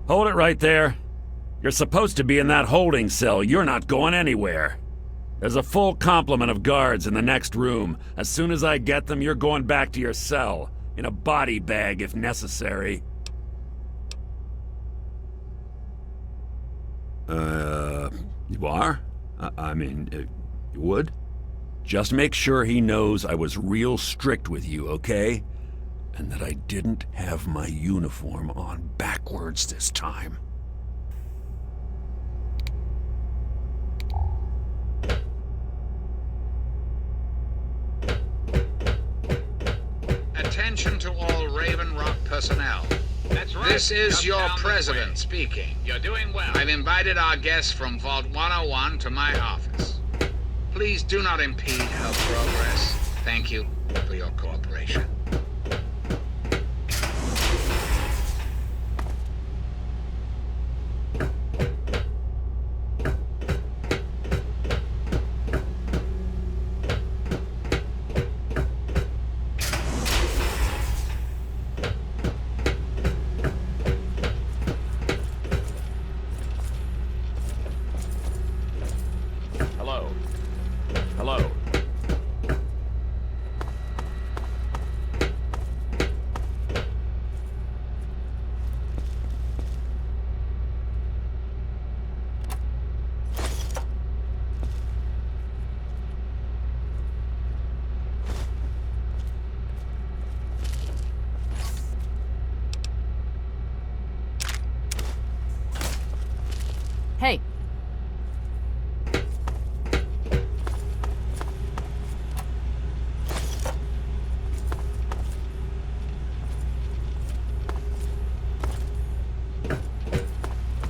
Hold it right there. You're supposed to be in that holding cell. You're not going anywhere. There's a full complement of guards in the next room. As soon as I get them, you're going back to your cell. In a body bag if necessary. You are? I mean, you would? Just make sure he knows I was real strict with you, okay? And that I didn't have my uniform on backwards this time. Attention to all Raven Rock personnel. That's right. This is Just your down this way. president speaking. You're doing well. I've invited our guests from Vault 101 to my office. Please do not impede her progress. Thank you for your cooperation. Hello. Hello. Hey.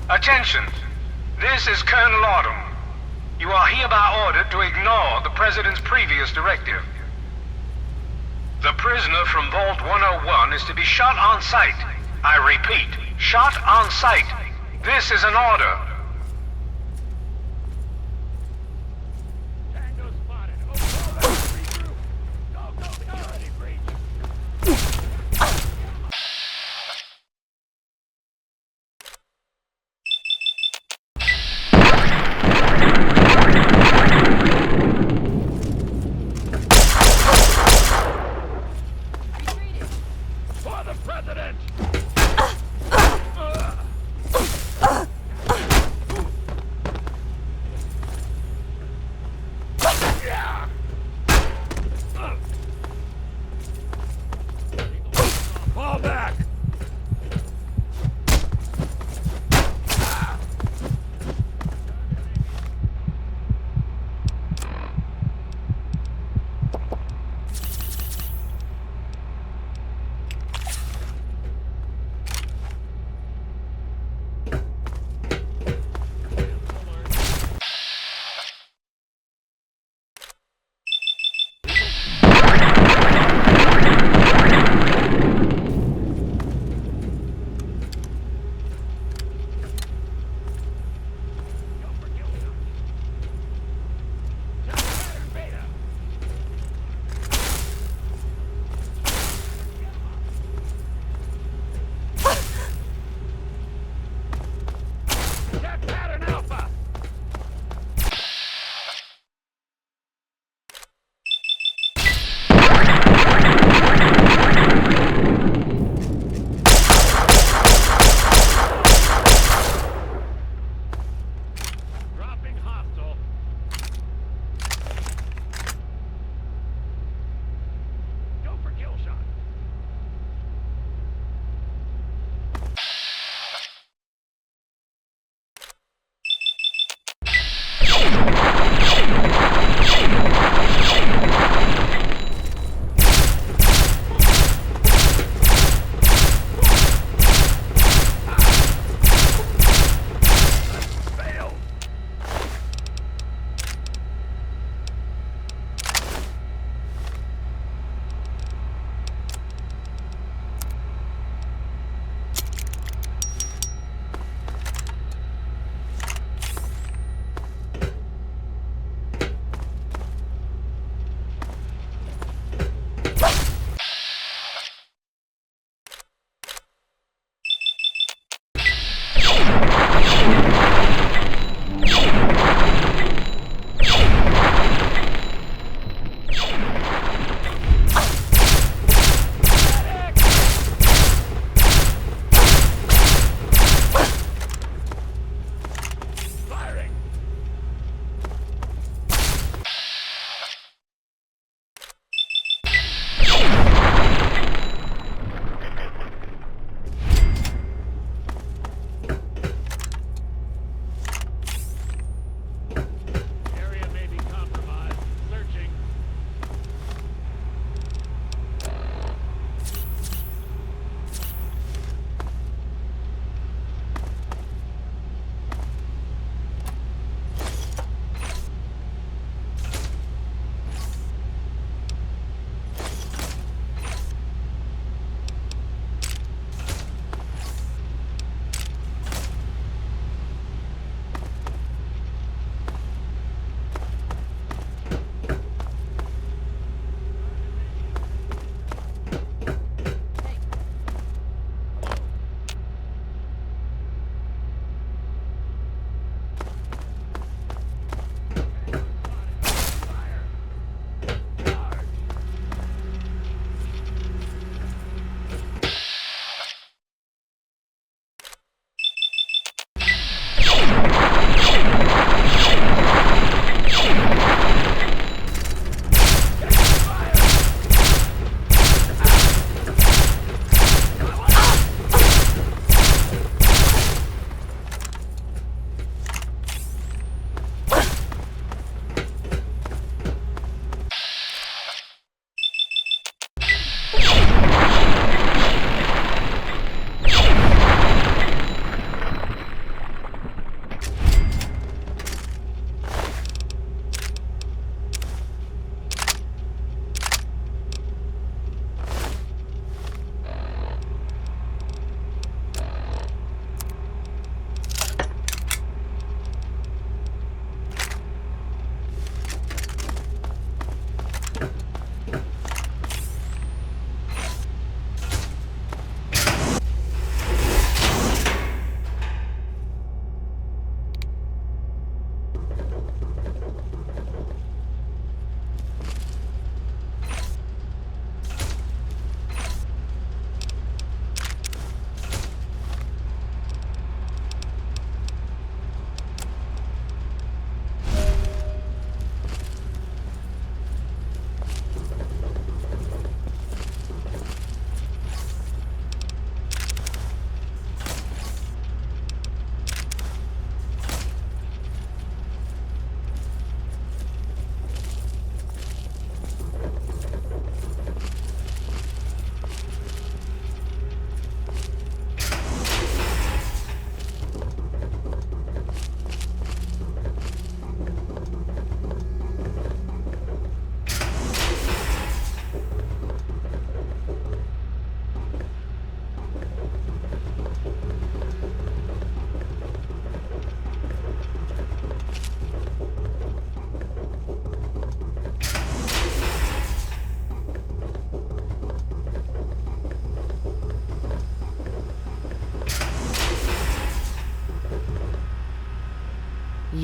Attention! This is Colonel Autumn. You are hereby ordered to ignore the President's previous directive. The prisoner from Vault 101 is to be shot on sight. I repeat, shot on sight. This is an order. Tango spotted. Regroup. Go. Security breach. For the president!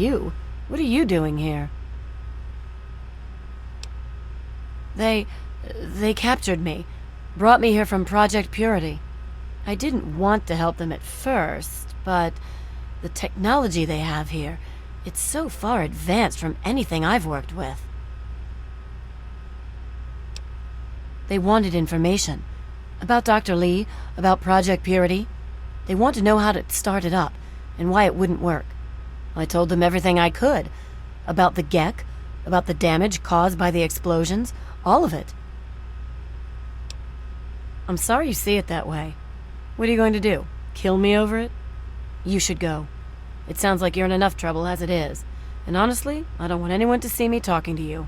you? What are you doing here? They captured me. Brought me here from Project Purity. I didn't want to help them at first, but the technology they have here, it's so far advanced from anything I've worked with. They wanted information. About Dr. Lee, about Project Purity. They want to know how to start it up, and why it wouldn't work. I told them everything I could. About the Gek, about the damage caused by the explosions, all of it. I'm sorry you see it that way. What are you going to do? Kill me over it? You should go. It sounds like you're in enough trouble as it is. And honestly, I don't want anyone to see me talking to you.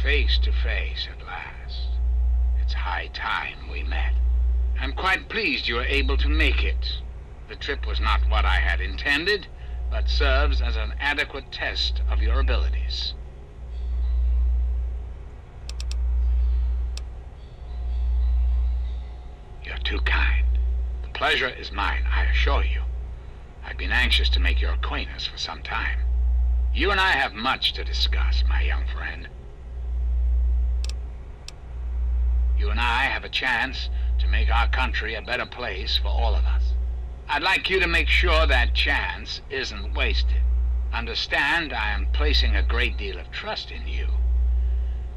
Face to face at last. It's high time we met. I'm quite pleased you were able to make it. The trip was not what I had intended, but serves as an adequate test of your abilities. You're too kind. The pleasure is mine, I assure you. I've been anxious to make your acquaintance for some time. You and I have much to discuss, my young friend. You and I have a chance to make our country a better place for all of us. I'd like you to make sure that chance isn't wasted. Understand, I am placing a great deal of trust in you.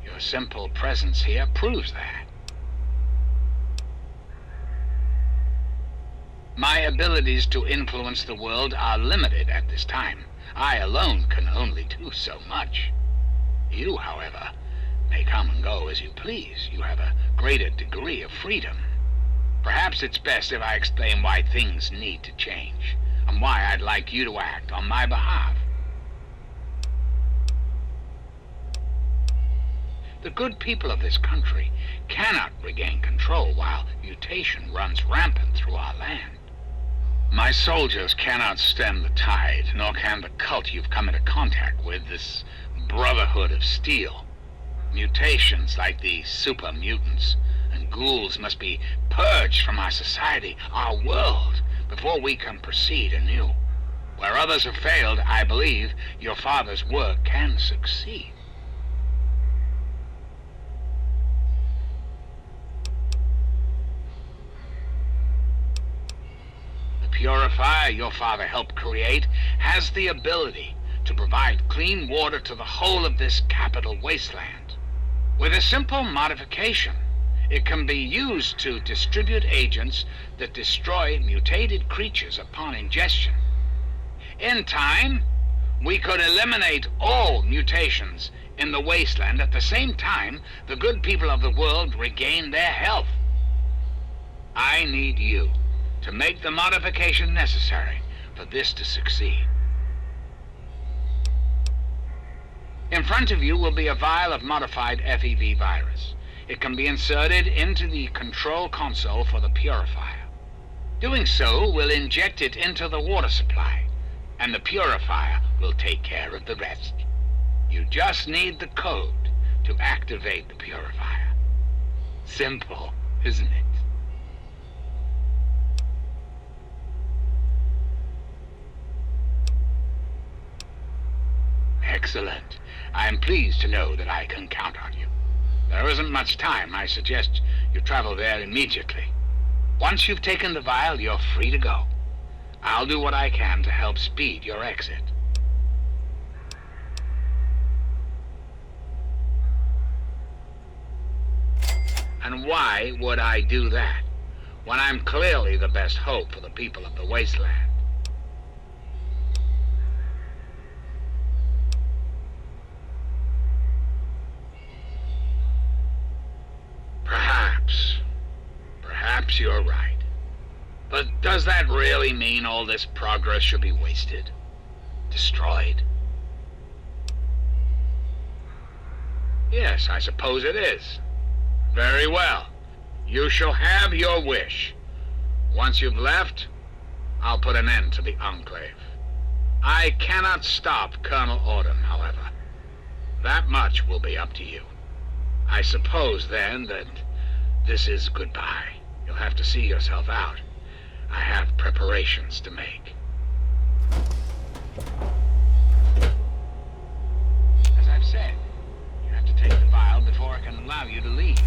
Your simple presence here proves that. My abilities to influence the world are limited at this time. I alone can only do so much. You, however, may come and go as you please. You have a greater degree of freedom. Perhaps it's best if I explain why things need to change, and why I'd like you to act on my behalf. The good people of this country cannot regain control while mutation runs rampant through our land. My soldiers cannot stem the tide, nor can the cult you've come into contact with, this Brotherhood of Steel. Mutations like the super mutants and ghouls must be purged from our society, our world, before we can proceed anew. Where others have failed, I believe your father's work can succeed. The purifier your father helped create has the ability to provide clean water to the whole of this capital wasteland. With a simple modification, it can be used to distribute agents that destroy mutated creatures upon ingestion. In time, we could eliminate all mutations in the wasteland at the same time the good people of the world regain their health. I need you to make the modification necessary for this to succeed. In front of you will be a vial of modified FEV virus. It can be inserted into the control console for the purifier. Doing so will inject it into the water supply, and the purifier will take care of the rest. You just need the code to activate the purifier. Simple, isn't it? Excellent. I am pleased to know that I can count on you. There isn't much time. I suggest you travel there immediately. Once you've taken the vial, you're free to go. I'll do what I can to help speed your exit. And why would I do that, when I'm clearly the best hope for the people of the wasteland? Perhaps you're right. But does that really mean all this progress should be wasted? Destroyed? Yes, I suppose it is. Very well. You shall have your wish. Once you've left, I'll put an end to the Enclave. I cannot stop Colonel Autumn, however. That much will be up to you. I suppose, then, that this is goodbye. You'll have to see yourself out. I have preparations to make. As I've said, you have to take the vial before I can allow you to leave.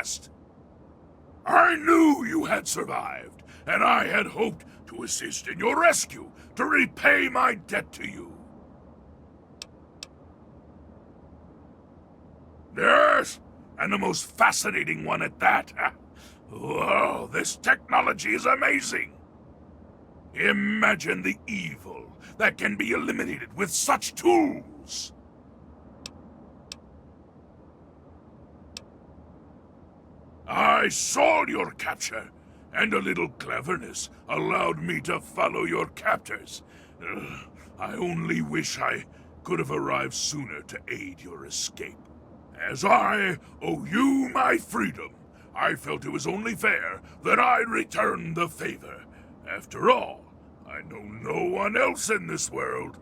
fast. I knew you had survived, and I had hoped to assist in your rescue, to repay my debt to you. Yes, and the most fascinating one at that. Whoa, this technology is amazing. Imagine the evil that can be eliminated with such tools. I saw your capture, and a little cleverness allowed me to follow your captors. I only wish I could have arrived sooner to aid your escape. As I owe you my freedom, I felt it was only fair that I return the favor. After all, I know no one else in this world.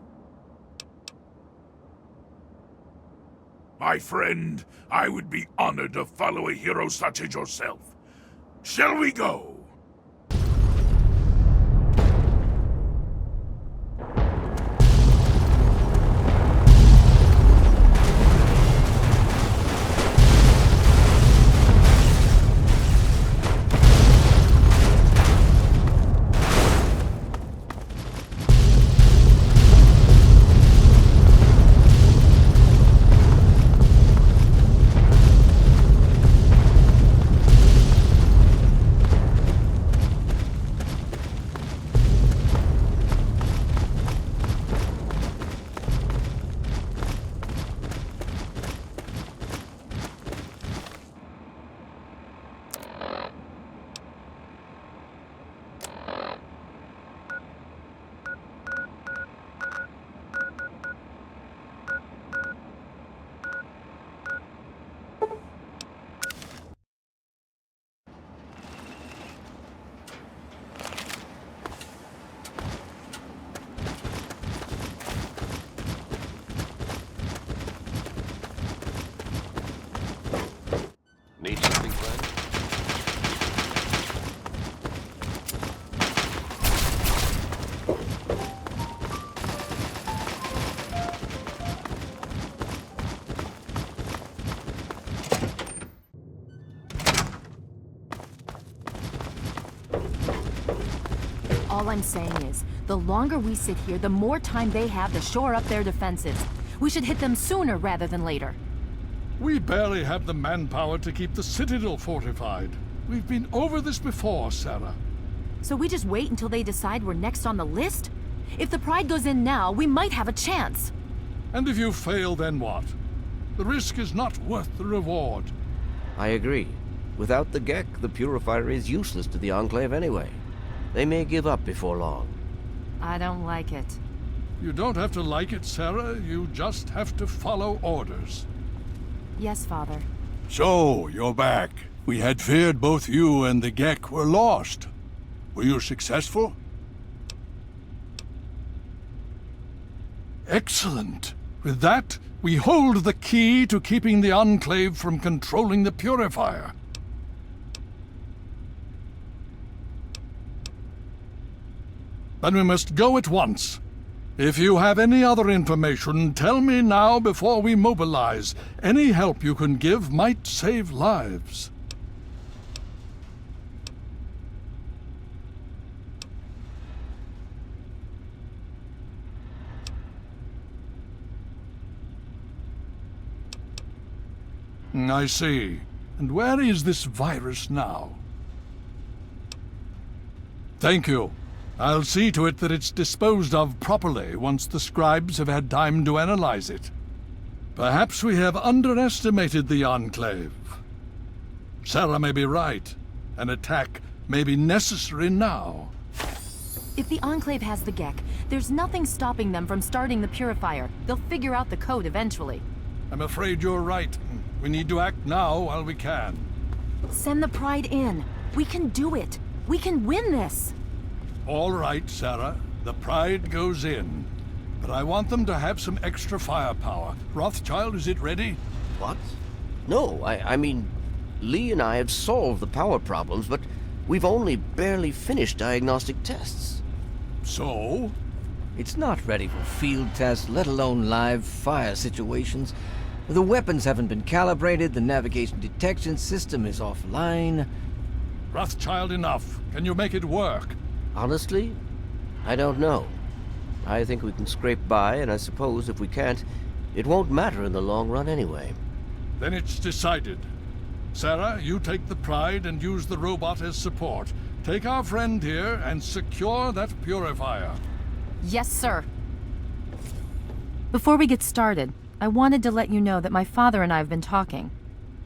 My friend, I would be honored to follow a hero such as yourself. Shall we go? Need something, friend? All I'm saying is, the longer we sit here, the more time they have to shore up their defenses. We should hit them sooner rather than later. We barely have the manpower to keep the Citadel fortified. We've been over this before, Sarah. So we just wait until they decide we're next on the list? If the Pride goes in now, we might have a chance. And if you fail, then what? The risk is not worth the reward. I agree. Without the Gek, the Purifier is useless to the Enclave anyway. They may give up before long. I don't like it. You don't have to like it, Sarah. You just have to follow orders. Yes, Father. So, you're back. We had feared both you and the Gek were lost. Were you successful? Excellent. With that, we hold the key to keeping the Enclave from controlling the Purifier. Then we must go at once. If you have any other information, tell me now before we mobilize. Any help you can give might save lives. I see. And where is this virus now? Thank you. I'll see to it that it's disposed of properly once the scribes have had time to analyze it. Perhaps we have underestimated the Enclave. Sarah may be right. An attack may be necessary now. If the Enclave has the Gek, there's nothing stopping them from starting the Purifier. They'll figure out the code eventually. I'm afraid you're right. We need to act now while we can. Send the Pride in. We can do it. We can win this. All right, Sarah. The Pride goes in. But I want them to have some extra firepower. Rothschild, is it ready? What? No, I mean, Lee and I have solved the power problems, but we've only barely finished diagnostic tests. So? It's not ready for field tests, let alone live fire situations. The weapons haven't been calibrated, the navigation detection system is offline. Rothschild, enough. Can you make it work? Honestly, I don't know. I think we can scrape by, and I suppose if we can't, it won't matter in the long run anyway. Then it's decided. Sarah, you take the Pride and use the robot as support. Take our friend here and secure that purifier. Yes, sir. Before we get started, I wanted to let you know that my father and I have been talking.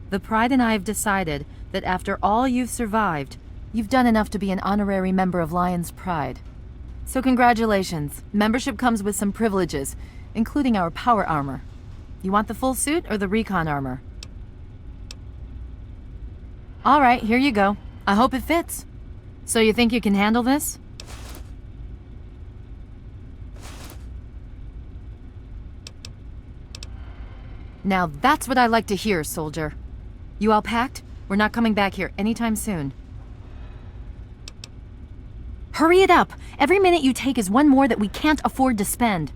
The Pride and I have decided that after all you've survived, you've done enough to be an honorary member of Lion's Pride. So congratulations. Membership comes with some privileges, including our power armor. You want the full suit or the recon armor? All right, here you go. I hope it fits. So you think you can handle this? Now that's what I like to hear, soldier. You all packed? We're not coming back here anytime soon. Hurry it up! Every minute you take is one more that we can't afford to spend.